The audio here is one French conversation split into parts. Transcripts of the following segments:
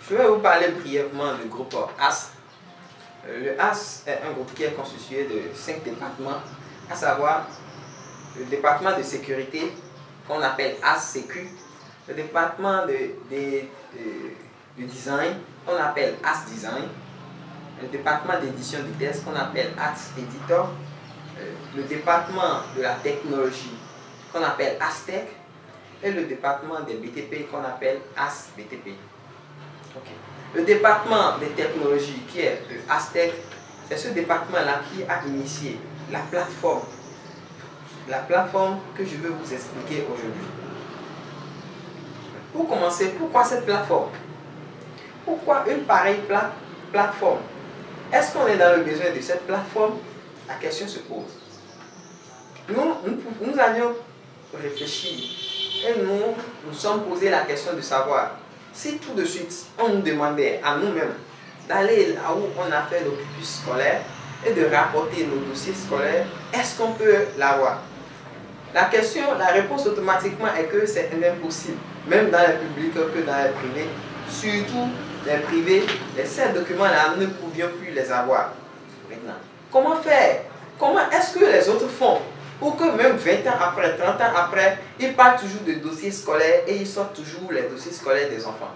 Je vais vous parler brièvement du groupe AS. Le AS est un groupe qui est constitué de 5 départements, à savoir le département de sécurité qu'on appelle AS-Sécu, le département du design qu'on appelle AS-Design, le département d'édition de test qu'on appelle AS-Editor, le département de la technologie qu'on appelle AS-Tech et le département des BTP qu'on appelle AS-BTP. Okay. Le département des technologies qui est le AS-Tech, c'est ce département-là qui a initié la plateforme que je veux vous expliquer aujourd'hui. Pour commencer, pourquoi cette plateforme? Pourquoi une pareille plateforme? Est-ce qu'on est dans le besoin de cette plateforme? La question se pose. Nous avions réfléchi et nous sommes posé la question de savoir si tout de suite on nous demandait à nous-mêmes d'aller là où on a fait nos pupilles scolaires et de rapporter nos dossiers scolaires, est-ce qu'on peut l'avoir? La réponse automatiquement est que c'est impossible, même dans les publics que dans les privés. Surtout les privés, ces documents-là, nous ne pouvions plus les avoir. Maintenant, comment faire? Comment est-ce que les autres font pour que même 20 ans après, 30 ans après, ils parlent toujours de dossiers scolaires et ils sortent toujours les dossiers scolaires des enfants?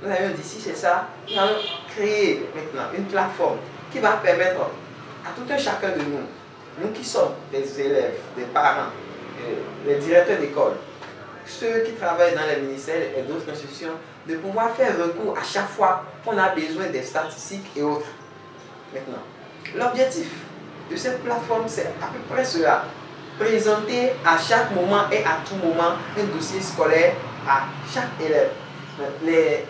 Nous avions dit, si c'est ça, nous allons créer maintenant une plateforme qui va permettre à tout un chacun de nous qui sommes des élèves, des parents, les directeurs d'école, ceux qui travaillent dans les ministères et d'autres institutions, de pouvoir faire recours à chaque fois qu'on a besoin des statistiques et autres. Maintenant, l'objectif de cette plateforme, c'est à peu près cela. Présenter à chaque moment et à tout moment un dossier scolaire à chaque élève. Les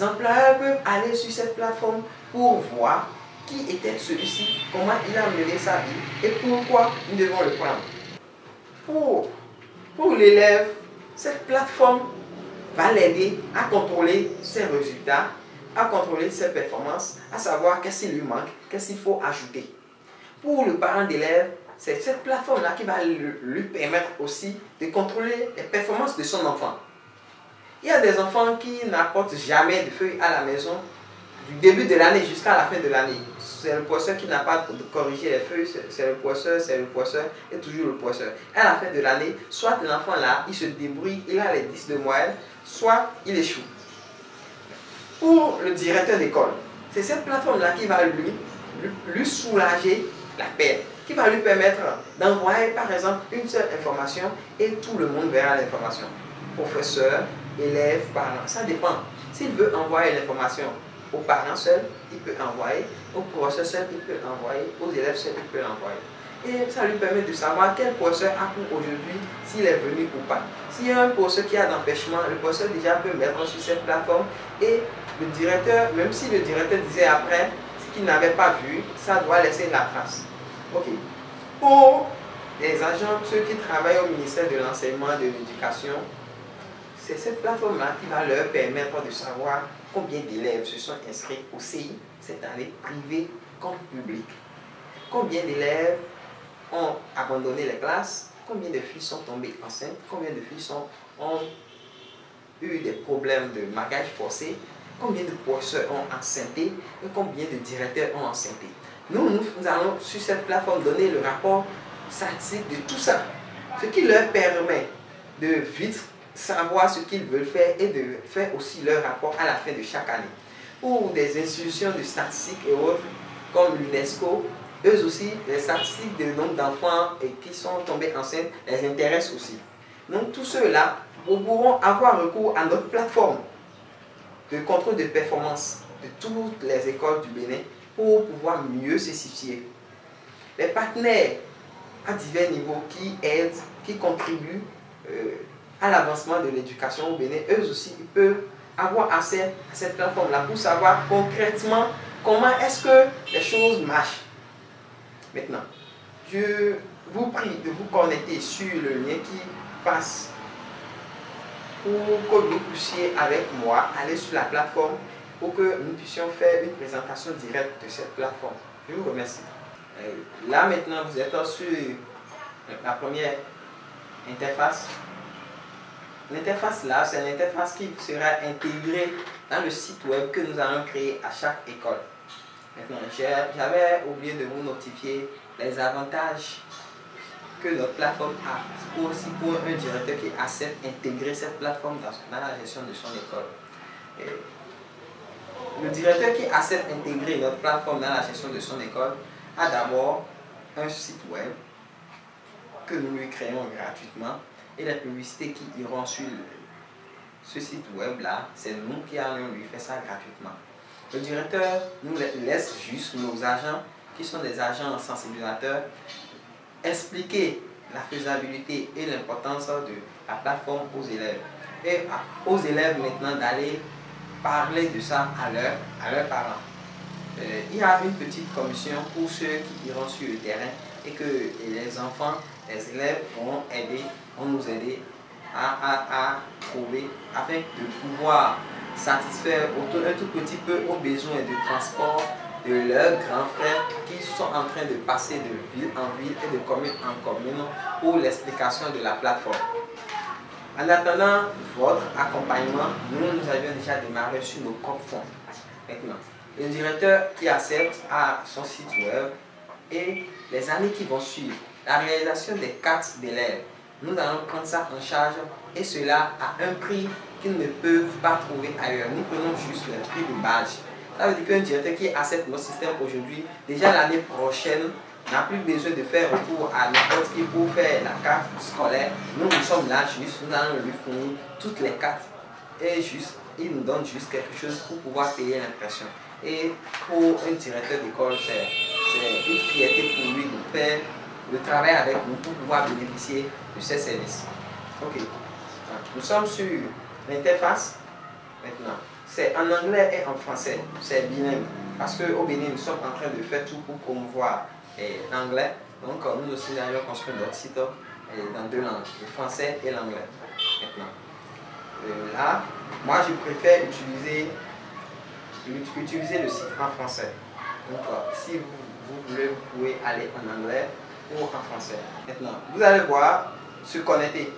employeurs peuvent aller sur cette plateforme pour voir qui était celui-ci, comment il a mené sa vie et pourquoi nous devons le prendre. Pour l'élève, cette plateforme va l'aider à contrôler ses résultats, à contrôler ses performances, à savoir qu'est-ce qui lui manque, qu'est-ce qu'il faut ajouter. Pour le parent d'élève, c'est cette plateforme-là qui va lui permettre aussi de contrôler les performances de son enfant. Il y a des enfants qui n'apportent jamais de feuilles à la maison du début de l'année jusqu'à la fin de l'année. C'est le professeur qui n'a pas corrigé les feuilles, c'est le professeur et toujours le professeur. À la fin de l'année, soit l'enfant là, il se débrouille, il a les 10 de moyenne, soit il échoue. Pour le directeur d'école, c'est cette plateforme-là qui va lui soulager la peine, qui va lui permettre d'envoyer par exemple une seule information et tout le monde verra l'information. Professeur, élève, parents, ça dépend. S'il veut envoyer l'information aux parents seuls, il peut envoyer, aux professeurs seuls, il peut envoyer, aux élèves seuls, il peut l'envoyer. Et ça lui permet de savoir quel professeur a pour aujourd'hui, s'il est venu ou pas. S'il y a un professeur qui a d'empêchement, le professeur déjà peut mettre sur cette plateforme et le directeur, même si le directeur disait après ce qu'il n'avait pas vu, ça doit laisser la trace. Ok. Pour les agents, ceux qui travaillent au ministère de l'enseignement et de l'éducation, c'est cette plateforme-là qui va leur permettre de savoir combien d'élèves se sont inscrits au CI cette année, privé comme public. Combien d'élèves ont abandonné les classes, combien de filles sont tombées enceintes, combien de filles ont eu des problèmes de mariage forcé, combien de professeurs ont enceinté et combien de directeurs ont enceinté. Nous allons sur cette plateforme donner le rapport statistique de tout ça, ce qui leur permet de vite savoir ce qu'ils veulent faire et de faire aussi leur rapport à la fin de chaque année. Pour des institutions de statistiques et autres, comme l'UNESCO, eux aussi, les statistiques de nombre d'enfants qui sont tombés enceintes les intéressent aussi. Donc tous ceux-là, nous pourrons avoir recours à notre plateforme de contrôle de performance de toutes les écoles du Bénin pour pouvoir mieux se situer. Les partenaires à divers niveaux qui aident, qui contribuent à l'avancement de l'éducation au Bénin, eux aussi, ils peuvent avoir accès à cette plateforme-là pour savoir concrètement comment est-ce que les choses marchent. Maintenant, je vous prie de vous connecter sur le lien qui passe pour que vous puissiez avec moi aller sur la plateforme pour que nous puissions faire une présentation directe de cette plateforme. Je vous remercie. Là maintenant, vous êtes sur la première interface. L'interface là, c'est l'interface qui sera intégrée dans le site web que nous allons créer à chaque école. Maintenant, j'avais oublié de vous notifier les avantages que notre plateforme a pour un directeur qui accepte d'intégrer cette plateforme dans la gestion de son école. Le directeur qui accepte d'intégrer notre plateforme dans la gestion de son école a d'abord un site web que nous lui créons gratuitement et les publicités qui iront sur ce site web là, c'est nous qui allons lui faire ça gratuitement. Le directeur nous laisse juste nos agents, qui sont des agents sensibilisateurs, expliquer la faisabilité et l'importance de la plateforme aux élèves. Et aux élèves maintenant d'aller parler de ça à leurs parents. Il y a une petite commission pour ceux qui iront sur le terrain et que les enfants, les élèves vont nous aider à trouver afin de pouvoir satisfaire un tout petit peu aux besoins de transport de leurs grands frères qui sont en train de passer de ville en ville et de commune en commune pour l'explication de la plateforme. En attendant votre accompagnement, nous avions déjà démarré sur nos propres fonds. Maintenant, le directeur qui accepte à son site web et les années qui vont suivre, la réalisation des cartes d'élèves, nous allons prendre ça en charge et cela à un prix qu'ils ne peuvent pas trouver ailleurs. Nous prenons juste le prix du badge. Ça veut dire qu'un directeur qui accepte notre système aujourd'hui, déjà l'année prochaine, n'a plus besoin de faire recours à n'importe qui pour faire la carte scolaire. Nous sommes là juste, nous allons lui fournir toutes les cartes et juste, il nous donne juste quelque chose pour pouvoir payer l'impression. Et pour un directeur d'école, c'est une fierté pour lui de faire le travail avec nous pour pouvoir bénéficier de ces services. Ok, nous sommes sur l'interface maintenant. C'est en anglais et en français, c'est bilingue. Parce qu'au Bénin, nous sommes en train de faire tout pour promouvoir l'anglais. Donc, nous aussi allons construire notre site dans deux langues, le français et l'anglais. Maintenant, là, moi je préfère utiliser le site en français. Donc, si vous voulez, vous pouvez aller en anglais ou en français. Maintenant, vous allez voir se connecter.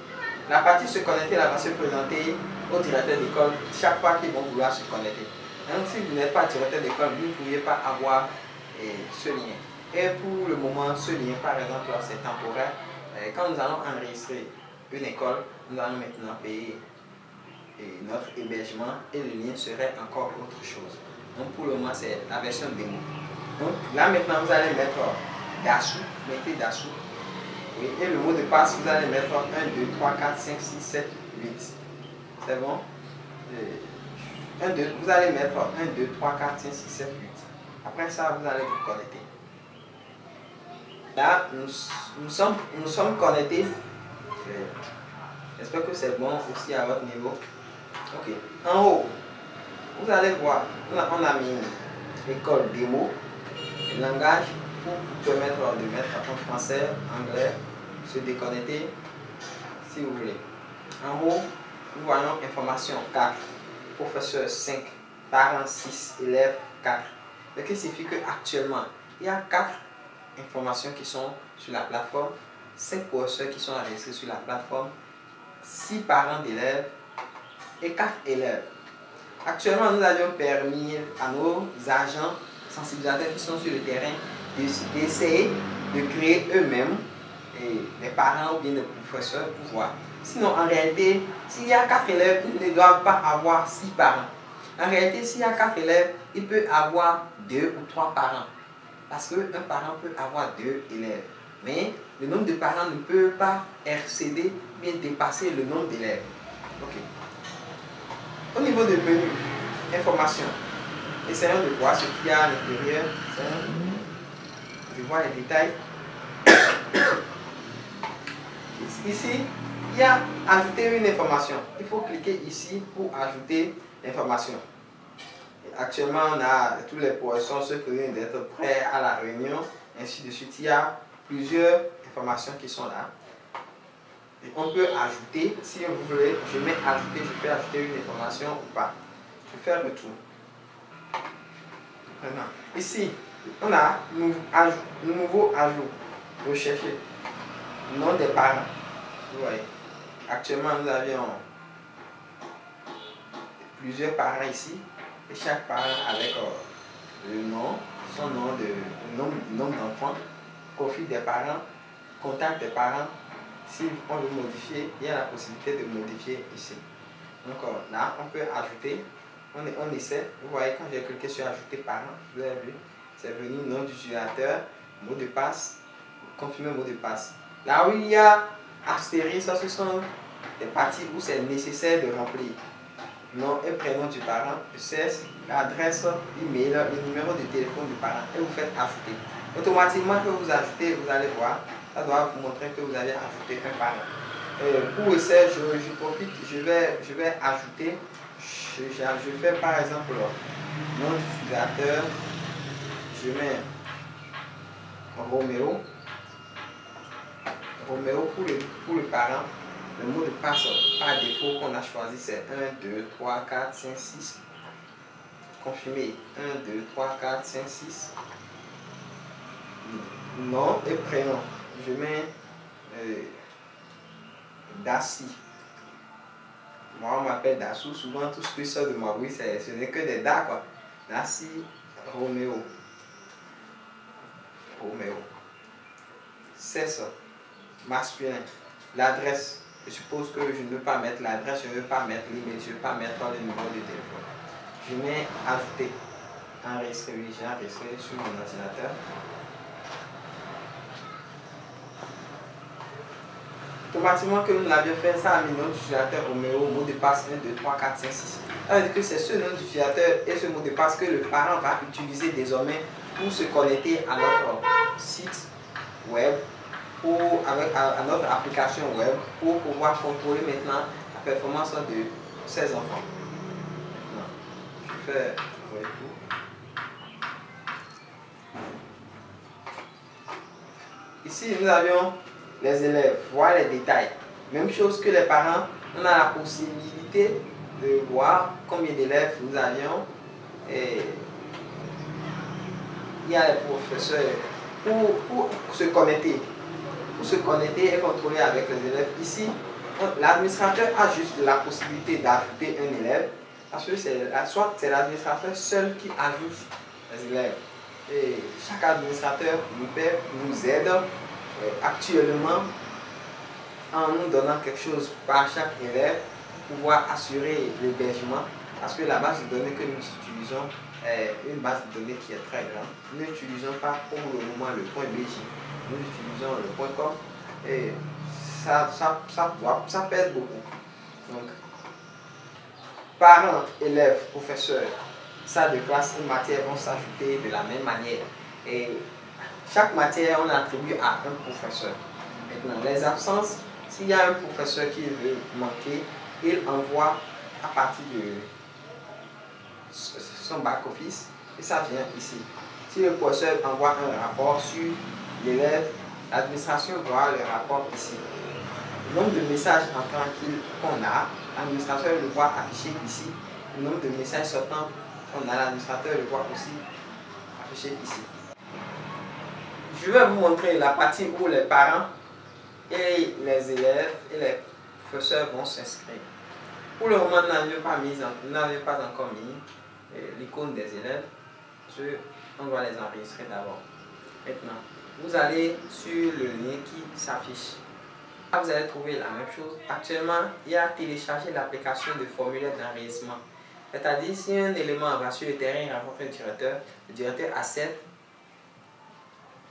La partie se connecter là, va se présenter au directeur d'école chaque fois qu'ils vont vouloir se connecter. Donc, si vous n'êtes pas directeur d'école, vous ne pouvez pas avoir ce lien. Et pour le moment, ce lien, par exemple, c'est temporaire. Quand nous allons enregistrer une école, nous allons maintenant payer notre hébergement et le lien serait encore autre chose. Donc, pour le moment, c'est la version démo. Donc, là maintenant, vous allez mettre DASU, mettez DASU. Oui, et le mot de passe, vous allez mettre 1, 2, 3, 4, 5, 6, 7, 8. C'est bon? 1, 2, vous allez mettre 1, 2, 3, 4, 5, 6, 7, 8. Après ça, vous allez vous connecter. Là, nous sommes connectés. J'espère que c'est bon aussi à votre niveau. Ok. En haut, vous allez voir, on a mis école démo, langage pour vous permettre de mettre en français, anglais, se déconnecter si vous voulez. En haut, nous voyons information 4, professeur 5, parents 6, élèves 4. Ce qui signifie qu'actuellement, il y a 4 informations qui sont sur la plateforme, 5 professeurs qui sont enregistrés sur la plateforme, 6 parents d'élèves et 4 élèves. Actuellement, nous avions permis à nos agents sensibilisateurs qui sont sur le terrain d'essayer de créer eux-mêmes des parents ou bien des professeurs pour voir. Sinon, en réalité, s'il y a 4 élèves, ils ne doivent pas avoir 6 parents. En réalité, s'il y a 4 élèves, il peut avoir 2 ou 3 parents. Parce qu'un parent peut avoir 2 élèves. Mais le nombre de parents ne peut pas excéder, bien dépasser le nombre d'élèves. Ok. Au niveau du menu, information, essayons de voir ce qu'il y a à l'intérieur. De voir les détails. Ici, il y a ajouter une information. Il faut cliquer ici pour ajouter l'information. Actuellement, on a tous les professeurs, ceux qui viennent d'être prêts à la réunion, ainsi de suite. Il y a plusieurs informations qui sont là. Et on peut ajouter, si vous voulez, je mets ajouter, je peux ajouter une information ou pas. Je vais faire le tour. Maintenant, ici, on a nouveau ajout. Rechercher. Nom des parents. Vous voyez. Actuellement, nous avions plusieurs parents ici. Et chaque parent avec le nom, son nom, le nombre d'enfants, profil des parents, contact des parents. Si on veut modifier, il y a la possibilité de modifier ici. Donc là, on peut ajouter. On essaie. Vous voyez, quand j'ai cliqué sur ajouter parent, vous avez vu, c'est venu nom d'utilisateur, mot de passe, confirmer mot de passe. Là où il y a astérisque, ça ce sont des parties où c'est nécessaire de remplir. Nom et prénom du parent, le sexe, l'adresse, email, le numéro de téléphone du parent et vous faites ajouter. Automatiquement que vous ajoutez, vous allez voir, ça doit vous montrer que vous avez ajouté un parent. Pour essayer, je profite, je vais ajouter, je fais par exemple nom d'utilisateur, je mets Roméo pour le parent. Le mot de passe par défaut qu'on a choisi c'est 1, 2, 3, 4, 5, 6. Confirmer 1, 2, 3, 4, 5, 6. Nom et prénom. Je mets Dassi. Moi on m'appelle Dassou. Souvent tout ce qui sort de ma bouche ce n'est que des Da quoi. Dassi Roméo. C'est ça. Masculin. L'adresse. Je suppose que je ne veux pas mettre l'adresse, je ne veux pas mettre l'email, je ne veux pas mettre le numéro de téléphone. Je mets ajouter. Enregistrer, oui, j'ai enregistré sur mon ordinateur. Automatiquement que nous l'avions fait, ça a mis nom d'utilisateur Roméo, mot de passe 1, 2, 3, 4, 5, 6. Ça veut dire que c'est ce nom d'utilisateur et ce mot de passe que le parent va utiliser désormais pour se connecter à notre site web, à notre application web, pour pouvoir contrôler maintenant la performance de ses enfants. Maintenant, je fais retour. Ici, nous avions les élèves, voir les détails. Même chose que les parents, on a la possibilité de voir combien d'élèves nous avions. Et il y a les professeurs pour se connecter. Pour se connecter et contrôler avec les élèves. Ici, l'administrateur a juste la possibilité d'ajouter un élève. Parce que soit c'est l'administrateur seul qui ajoute les élèves. Et chaque administrateur nous aide actuellement en nous donnant quelque chose par chaque élève pour pouvoir assurer l'hébergement. Parce que la base de données que nous utilisons est une base de données qui est très grande. Nous n'utilisons pas pour le moment le point BJ. Nous utilisons le point .com et ça pèse beaucoup. Donc, parents, élèves, professeurs, salles de classe et matières vont s'ajouter de la même manière. Et chaque matière, on attribue à un professeur. Maintenant, les absences, s'il y a un professeur qui veut manquer, il envoie à partir de son back-office et ça vient ici. Si le professeur envoie un rapport sur l'élève, l'administration voit le rapport ici. Le nombre de messages entrants qu'on a, l'administrateur le voit affiché ici. Le nombre de messages sortants qu'on a, l'administrateur le voit aussi affiché ici. Je vais vous montrer la partie où les parents et les élèves et les professeurs vont s'inscrire. Pour le moment, nous n'avions pas encore mis l'icône des élèves, parce qu'on doit les enregistrer d'abord. Maintenant, vous allez sur le lien qui s'affiche. Là, vous allez trouver la même chose. Actuellement, il y a téléchargé l'application de formulaire d'enregistrement. C'est-à-dire, si un élément va sur le terrain, il rencontre le directeur accepte,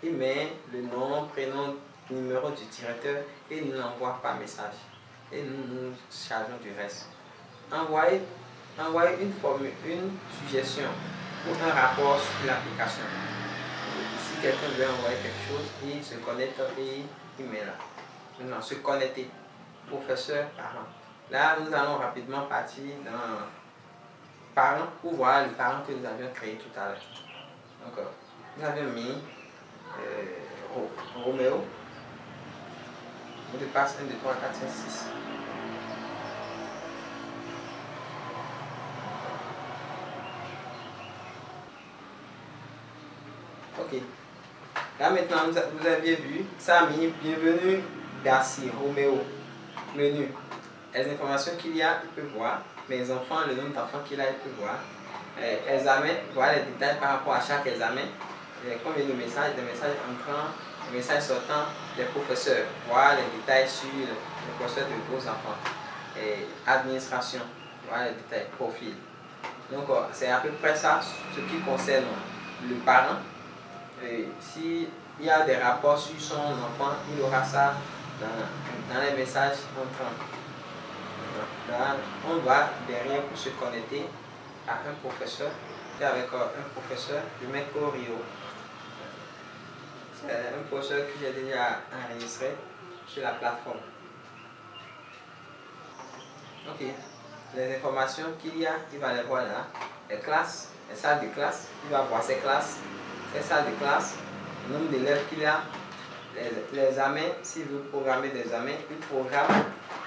il met le nom, prénom, numéro du directeur et il nous l'envoie par message. Et nous nous chargeons du reste. Envoyez une suggestion ou un rapport sur l'application. Si quelqu'un veut envoyer quelque chose, il se connecte et il met là. Maintenant, se connecter. Professeur, parent. Là, nous allons rapidement partir dans parent pour voir le parent que nous avions créé tout à l'heure. Donc, nous avions mis Roméo. Mot de passe 1, 2, 3, 4, 5, 6. Ok. Là maintenant, vous aviez vu, ça a mis bienvenue Dassi, Roméo, menu. Les informations qu'il y a, il peut voir. mes enfants, le nombre d'enfants qu'il a, il peut voir. Examen, voilà les détails par rapport à chaque examen. Combien de messages, des messages entrants, des messages sortants, des professeurs. Voilà les détails sur les professeurs de vos enfants. Administration, voilà les détails, profil. Donc c'est à peu près ça ce qui concerne le parent. S'il y a des rapports sur son enfant, il aura ça dans les messages entrants. Là, on va derrière pour se connecter à un professeur. Et avec un professeur, je mets Corio. C'est un professeur que j'ai déjà enregistré sur la plateforme. Ok. Les informations qu'il y a, il va les voir là. Les classes, les salles de classe, il va voir ses classes, ses salles de classe, le nombre d'élèves qu'il y a, les examens, s'il veut programmer des examens, il programme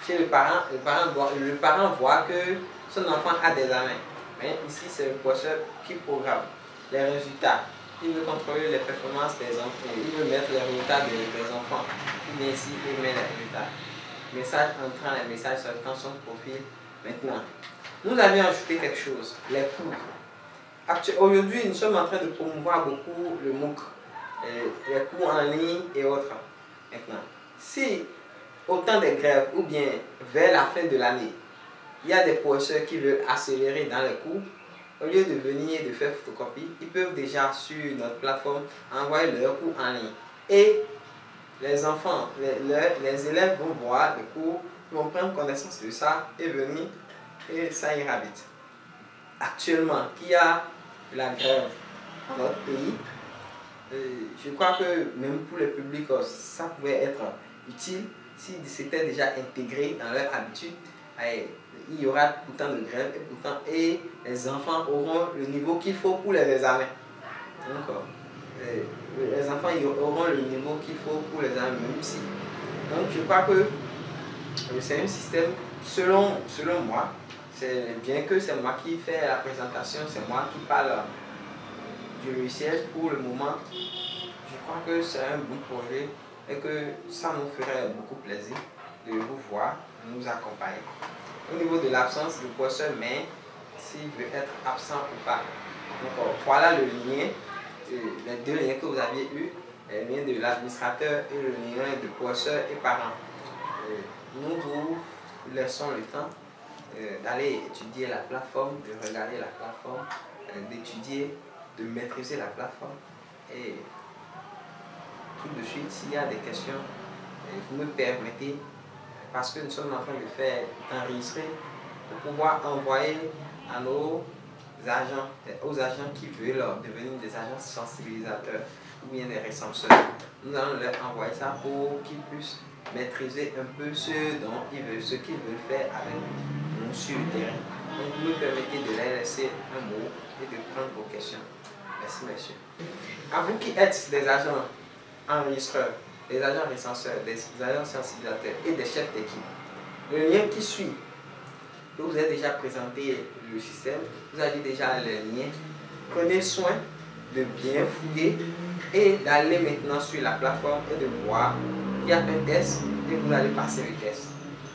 chez le parent. Le parent voit que son enfant a des examens. Mais ici, c'est le professeur qui programme les résultats. Il veut contrôler les performances des enfants. Il veut mettre les résultats des enfants. Il vient ici et met les résultats. Message entrant, les messages sortant, son profil. Maintenant, nous avions ajouté quelque chose, les cours. Aujourd'hui, nous sommes en train de promouvoir beaucoup le MOOC, les cours en ligne et autres. Maintenant, si au temps des grèves ou bien vers la fin de l'année, il y a des professeurs qui veulent accélérer dans les cours, au lieu de venir et de faire photocopie, ils peuvent déjà sur notre plateforme envoyer leurs cours en ligne. Et les enfants, les élèves vont voir les cours, ils vont prendre connaissance de ça et venir, et ça ira vite. Actuellement, qu'il y a la grève dans notre pays, je crois que même pour le public, ça pouvait être utile si c'était déjà intégré dans leur habitude. Il y aura pourtant de grève et les enfants auront le niveau qu'il faut pour les examens. Donc, les enfants auront le niveau qu'il faut pour les examens même si. Donc je crois que c'est un système, selon moi, bien que c'est moi qui fais la présentation, c'est moi qui parle du logiciel pour le moment, je crois que c'est un bon projet et que ça nous ferait beaucoup plaisir de vous voir, de nous accompagner. Au niveau de l'absence, le professeur met s'il veut être absent ou pas. Donc voilà le lien, les deux liens que vous aviez eus, le lien de l'administrateur et le lien de professeur et parent. Nous vous laissons le temps d'aller étudier la plateforme, de regarder la plateforme, d'étudier, de maîtriser la plateforme. Et tout de suite, s'il y a des questions, vous me permettez, parce que nous sommes en train de faire enregistrer, pour pouvoir envoyer à nos agents, aux agents qui veulent devenir des agents sensibilisateurs ou bien des recenseurs. Nous allons leur envoyer ça pour qu'ils puissent maîtriser un peu ce qu'ils veulent faire avec nous sur le terrain. Donc vous me permettez de les laisser un mot et de prendre vos questions. Merci messieurs. À vous qui êtes des agents enregistreurs, des agents recenseurs, des agents sensibilisateurs et des chefs d'équipe, le lien qui suit, que vous avez déjà présenté le système, vous avez déjà les liens. Prenez soin de bien fouiller et d'aller maintenant sur la plateforme et de voir. Il y a un test et vous allez passer le test.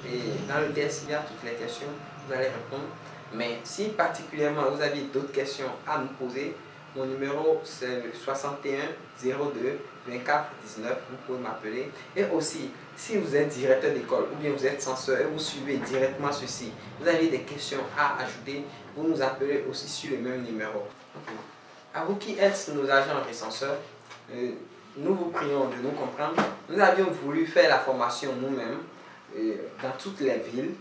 Et dans le test, il y a toutes les questions, vous allez répondre. Mais si particulièrement vous avez d'autres questions à nous poser, mon numéro c'est le 61 02 24 19, vous pouvez m'appeler. Et aussi, si vous êtes directeur d'école ou bien vous êtes censeur et vous suivez directement ceci, vous avez des questions à ajouter, vous nous appelez aussi sur le même numéro. À vous qui êtes nos agents recenseurs, nous vous prions de nous comprendre. Nous avions voulu faire la formation nous-mêmes dans toutes les villes,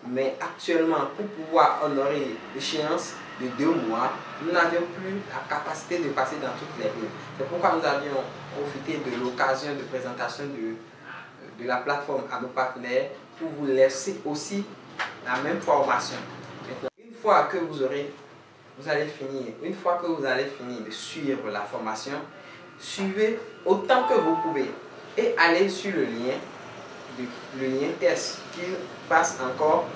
mais actuellement, pour pouvoir honorer l'échéance de 2 mois, nous n'avions plus la capacité de passer dans toutes les villes. C'est pourquoi nous avions profité de l'occasion de présentation de la plateforme à nos partenaires pour vous laisser aussi la même formation. Maintenant, une fois que vous allez finir de suivre la formation, suivez autant que vous pouvez et allez sur le lien test qui passe encore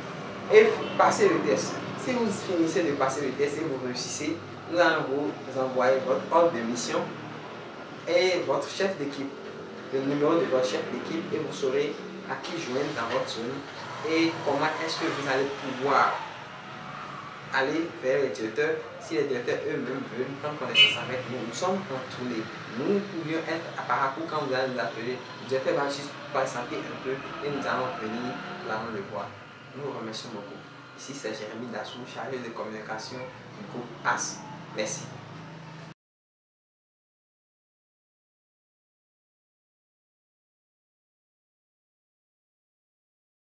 et passez le test. Si vous finissez de passer le test et vous réussissez, nous allons vous envoyer votre ordre de mission et votre chef d'équipe, le numéro de votre chef d'équipe, et vous saurez à qui joindre dans votre zone et comment est-ce que vous allez pouvoir aller vers les directeurs. Si les directeurs eux-mêmes veulent prendre connaissance avec nous, nous sommes entourés. Nous pourrions être à Parakou quand vous allez nous appeler. Le directeur va juste patienter un peu et nous allons venir là le voir. Nous vous remercions beaucoup. Ici c'est Jérémy Dassou, chargé de communication du groupe AS. Merci.